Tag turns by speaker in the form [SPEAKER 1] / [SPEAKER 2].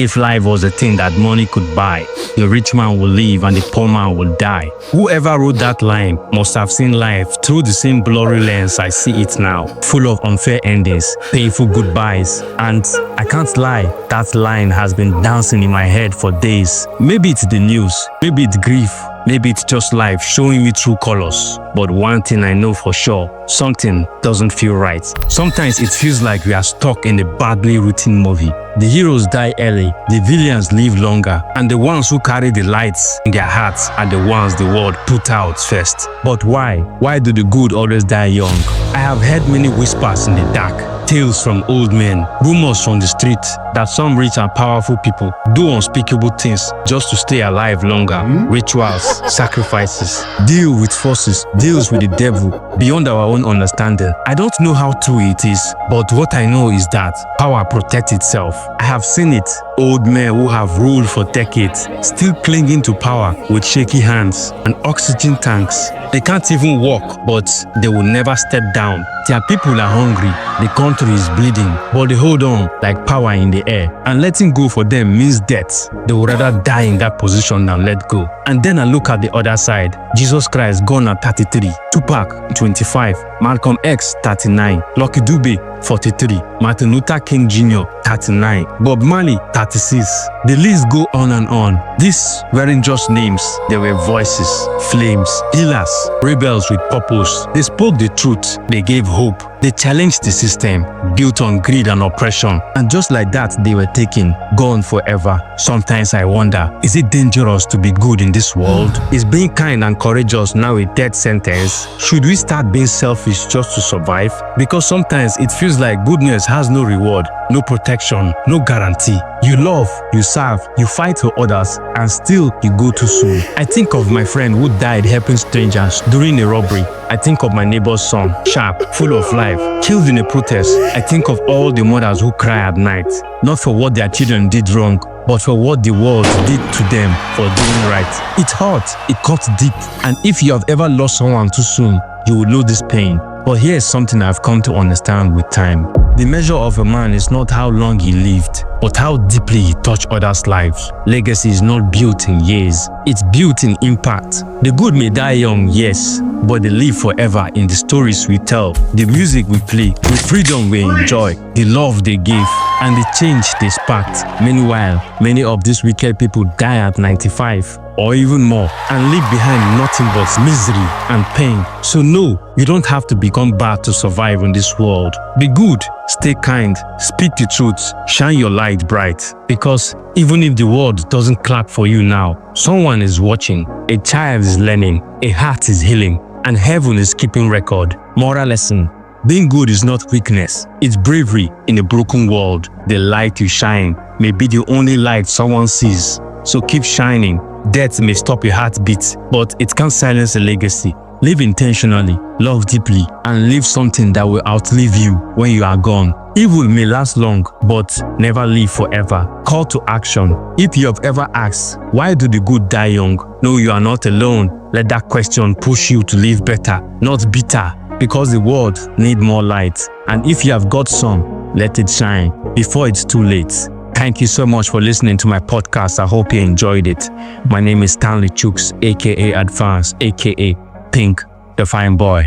[SPEAKER 1] If life was a thing that money could buy, the rich man will live and the poor man will die. Whoever wrote that line must have seen life through the same blurry lens I see it now, full of unfair endings, painful goodbyes, and I can't lie, that line has been dancing in my head for days. Maybe it's the news, maybe it's grief, maybe it's just life showing me true colors. But one thing I know for sure, something doesn't feel right. Sometimes it feels like we are stuck in a badly written movie. The heroes die early, the villains live longer, and the ones who carry the lights in their hearts are the ones the world put out first. But why? Why do the good always die young? I have heard many whispers in the dark. Tales from old men, rumors from the street that some rich and powerful people do unspeakable things just to stay alive longer. Rituals, sacrifices, deal with forces, deals with the devil beyond our own understanding. I don't know how true it is, but what I know is that power protects itself. I have seen it. Old men who have ruled for decades still clinging to power with shaky hands and oxygen tanks. They can't even walk, but they will never step down. Their people are hungry, the country is bleeding, but they hold on like power in the air. And letting go for them means death. They would rather die in that position than let go. And then I look at the other side. Jesus Christ gone at 33, Tupac 25, Malcolm X 39, Lucky Dube 43, Martin Luther King Jr. 39, Bob Marley 36. The list go on and on. These weren't just names, they were voices, flames, healers, rebels with purpose. They spoke the truth, they gave hope, they challenged the system built on greed and oppression. And just like that, they were taken, gone forever. Sometimes I wonder, is it dangerous to be good in this world? Is being kind and courageous now a death sentence? Should we start being selfish just to survive? Because sometimes it feels like goodness has no reward, no protection, no guarantee. You love, you serve, you fight for others, and still you go too soon. I think of my friend who died helping strangers during a robbery. I think of my neighbor's son, sharp, full of life, killed in a protest. I think of all the mothers who cry at night, not for what their children did wrong, but for what the world did to them for doing right. It hurts, it cuts deep, and if you have ever lost someone too soon, you will know this pain. But here's something I've come to understand with time. The measure of a man is not how long he lived, but how deeply he touched others' lives. Legacy is not built in years, it's built in impact. The good may die young, yes, but they live forever in the stories we tell, the music we play, the freedom we enjoy, the love they give, and the change they sparked. Meanwhile, many of these wicked people die at 95 or even more and leave behind nothing but misery and pain. So no, you don't have to become bad to survive in this world. Be good, stay kind, speak the truth, shine your light bright. Because even if the world doesn't clap for you now, someone is watching, a child is learning, a heart is healing, and heaven is keeping record. Moral lesson: being good is not weakness, it's bravery in a broken world. The light you shine may be the only light someone sees. So keep shining. Death may stop your heartbeat, but it can't silence a legacy. Live intentionally, love deeply, and leave something that will outlive you when you are gone. Evil may last long, but never live forever. Call to action. If you have ever asked, why do the good die young? No, you are not alone. Let that question push you to live better, not bitter, because the world needs more light. And if you have got some, let it shine before it's too late. Thank you so much for listening to my podcast. I hope you enjoyed it. My name is Stanley Chooks, aka Advance, aka Pink, the Fine Boy.